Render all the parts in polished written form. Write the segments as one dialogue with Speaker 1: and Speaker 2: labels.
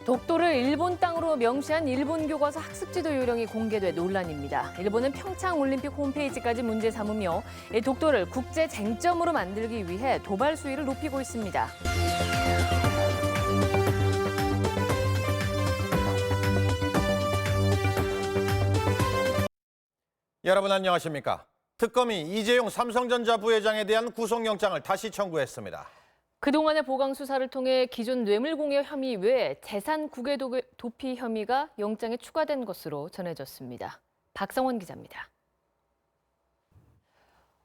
Speaker 1: 독도를 일본 땅으로 명시한 일본 교과서 학습지도 요령이 공개돼 논란입니다. 일본은 평창올림픽 홈페이지까지 문제 삼으며 독도를 국제 쟁점으로 만들기 위해 도발 수위를 높이고 있습니다.
Speaker 2: 여러분 안녕하십니까? 특검이 이재용 삼성전자 부회장에 대한 구속영장을 다시 청구했습니다.
Speaker 1: 그동안의 보강 수사를 통해 기존 뇌물공여 혐의 외에 재산 국외 도피 혐의가 영장에 추가된 것으로 전해졌습니다. 박성원 기자입니다.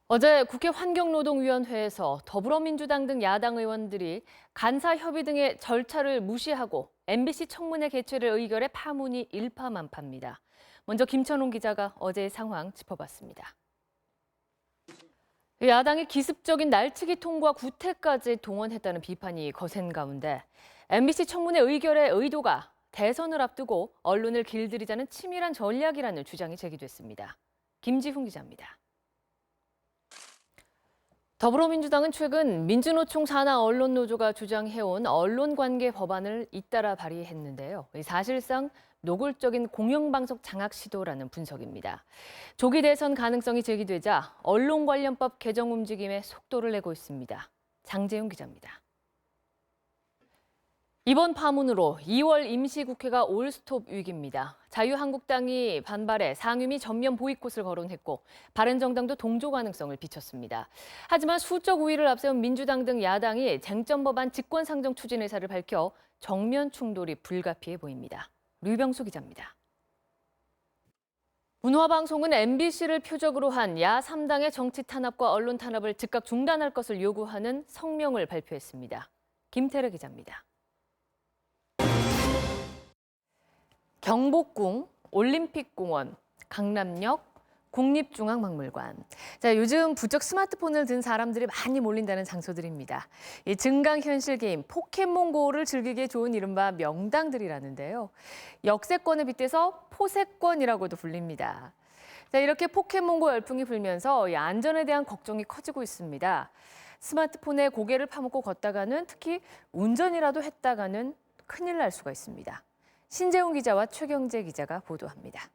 Speaker 1: 어제 국회 환경노동위원회에서 더불어민주당 등 야당 의원들이 간사협의 등의 절차를 무시하고 MBC 청문회 개최를 의결해 파문이 일파만파입니다. 먼저 김천홍 기자가 어제의 상황 짚어봤습니다. 야당이 기습적인 날치기 통과 구태까지 동원했다는 비판이 거센 가운데 MBC 청문회 의결의 의도가 대선을 앞두고 언론을 길들이자는 치밀한 전략이라는 주장이 제기됐습니다. 김지훈 기자입니다. 더불어민주당은 최근 민주노총 산하 언론노조가 주장해온 언론관계 법안을 잇따라 발의했는데요. 사실상 노골적인 공영방송 장악 시도라는 분석입니다. 조기 대선 가능성이 제기되자 언론관련법 개정 움직임에 속도를 내고 있습니다. 장재훈 기자입니다. 이번 파문으로 2월 임시국회가 올스톱 위기입니다. 자유한국당이 반발해 상임위 전면 보이콧을 거론했고 바른정당도 동조 가능성을 비췄습니다. 하지만 수적 우위를 앞세운 민주당 등 야당이 쟁점 법안 직권상정 추진 의사를 밝혀 정면 충돌이 불가피해 보입니다. 류병수 기자입니다. 문화방송은 MBC를 표적으로 한 야 3당의 정치 탄압과 언론 탄압을 즉각 중단할 것을 요구하는 성명을 발표했습니다. 김태래 기자입니다. 경복궁, 올림픽공원, 강남역, 국립중앙박물관. 요즘 부쩍 스마트폰을 든 사람들이 많이 몰린다는 장소들입니다. 이 증강현실 게임 포켓몬고를 즐기기에 좋은 이른바 명당들이라는데요. 역세권에 빗대서 포세권이라고도 불립니다. 이렇게 포켓몬고 열풍이 불면서 안전에 대한 걱정이 커지고 있습니다. 스마트폰에 고개를 파묻고 걷다가는 특히 운전이라도 했다가는 큰일 날 수가 있습니다. 신재훈 기자와 최경재 기자가 보도합니다.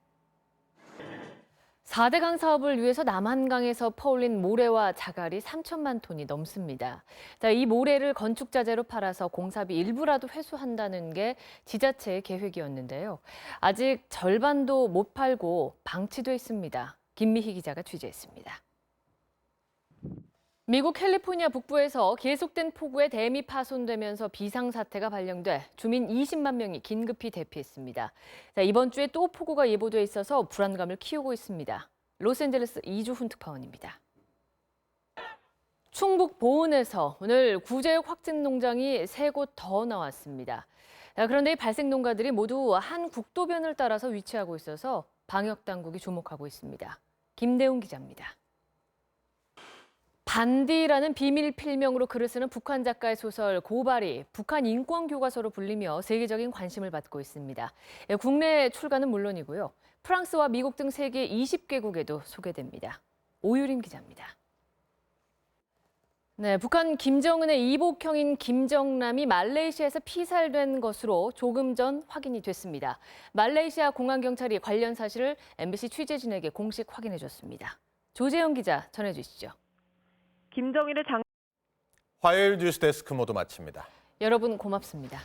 Speaker 1: 4대강 사업을 위해서 남한강에서 퍼올린 모래와 자갈이 3천만 톤이 넘습니다. 이 모래를 건축자재로 팔아서 공사비 일부라도 회수한다는 게 지자체의 계획이었는데요. 아직 절반도 못 팔고 방치돼 있습니다. 김미희 기자가 취재했습니다. 미국 캘리포니아 북부에서 계속된 폭우에 댐이 파손되면서 비상사태가 발령돼 주민 20만 명이 긴급히 대피했습니다. 이번 주에 또 폭우가 예보돼 있어서 불안감을 키우고 있습니다. 로스앤젤레스 이주훈 특파원입니다. 충북 보은에서 오늘 구제역 확진 농장이 3곳 더 나왔습니다. 그런데 이 발생 농가들이 모두 한 국도변을 따라서 위치하고 있어서 방역당국이 주목하고 있습니다. 김대웅 기자입니다. 반디라는 비밀 필명으로 글을 쓰는 북한 작가의 소설 고발이 북한 인권 교과서로 불리며 세계적인 관심을 받고 있습니다. 국내 출간은 물론이고요. 프랑스와 미국 등 세계 20개국에도 소개됩니다. 오유림 기자입니다. 북한 김정은의 이복형인 김정남이 말레이시아에서 피살된 것으로 조금 전 확인이 됐습니다. 말레이시아 공안경찰이 관련 사실을 MBC 취재진에게 공식 확인해줬습니다. 조재영 기자 전해주시죠.
Speaker 2: 화요일 뉴스데스크 모두 마칩니다.
Speaker 1: 여러분 고맙습니다.